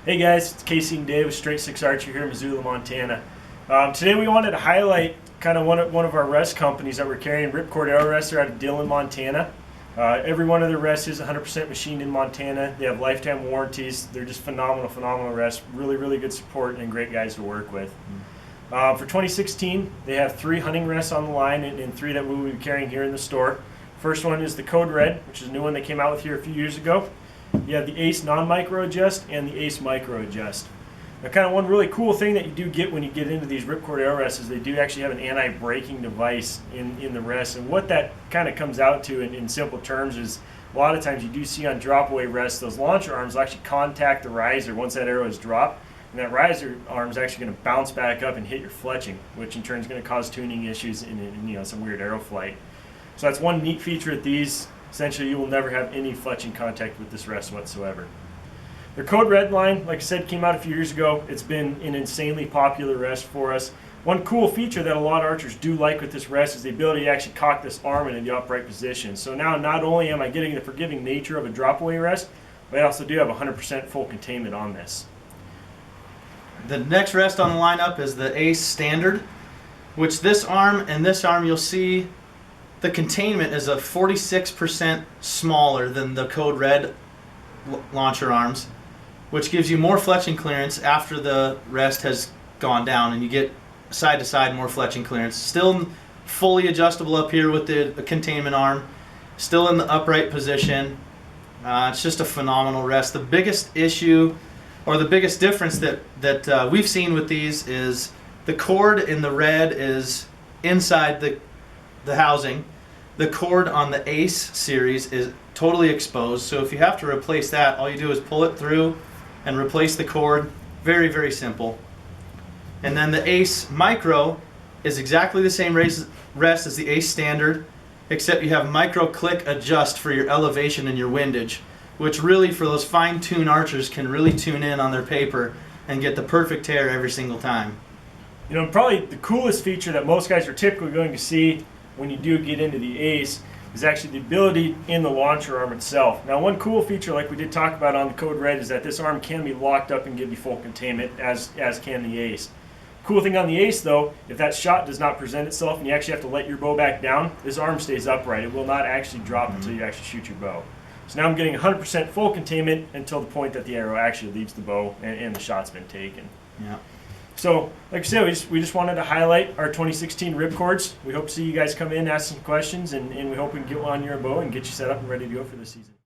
Hey guys, it's Casey and Dave with Straight 6 Archery here in Missoula, Montana. Today we wanted to highlight kind of one of our rest companies that we're carrying, Ripcord arrow rests. They're out of Dillon, Montana. Every one of their rests is 100% machined in Montana. They have lifetime warranties. They're just phenomenal rests. Really good support and great guys to work with. For 2016, they have 3 hunting rests on the line and 3 that we will be carrying here in the store. First one is the Code Red, which is a new one they came out with here a few years ago. You have the Ace non-micro adjust and the Ace micro adjust. Now, kind of one really cool thing that you do get when you get into these Ripcord arrow rests is they do actually have an anti-braking device in the rest. And what that kind of comes out to in simple terms is a lot of times you do see on drop-away rests, those launcher arms will actually contact the riser once that arrow is dropped. And that riser arm is actually going to bounce back up and hit your fletching, which in turn is going to cause tuning issues and some weird arrow flight. So that's one neat feature of these. Essentially, you will never have any fletching contact with this rest whatsoever. Their Code Red line, like I said, came out a few years ago. It's been an insanely popular rest for us. One cool feature that a lot of archers do like with this rest is the ability to actually cock this arm into the upright position. So now not only am I getting the forgiving nature of a drop-away rest, but I also do have 100% full containment on this. The next rest on the lineup is the Ace Standard, which this arm and this arm you'll see the containment is a 46% smaller than the Code Red launcher arms, which gives you more fletching clearance after the rest has gone down, and you get side to side more fletching clearance. Still fully adjustable up here with the containment arm, still in the upright position. It's just a phenomenal rest. The biggest issue or the biggest difference that we've seen with these is the cord in the Red is inside the housing. The cord on the Ace series is totally exposed, so if you have to replace that, all you do is pull it through and replace the cord. Very simple. And then the Ace Micro is exactly the same rest as the Ace Standard, except you have micro click adjust for your elevation and your windage, which really for those fine-tuned archers can really tune in on their paper and get the perfect tear every single time. You know, probably the coolest feature that most guys are typically going to see when you do get into the Ace is actually the ability in the launcher arm itself. Now, one cool feature, like we did talk about on the Code Red, is that this arm can be locked up and give you full containment, as can the Ace. Cool thing on the Ace, though, if that shot does not present itself and you actually have to let your bow back down, this arm stays upright. It will not actually drop until you actually shoot your bow. So now I'm getting 100% full containment until the point that the arrow actually leaves the bow and the shot's been taken. Yeah. So, like I said, we just wanted to highlight our 2016 Ripcords. We hope to see you guys come in, ask some questions, and we hope we can get one on your bow and get you set up and ready to go for the season.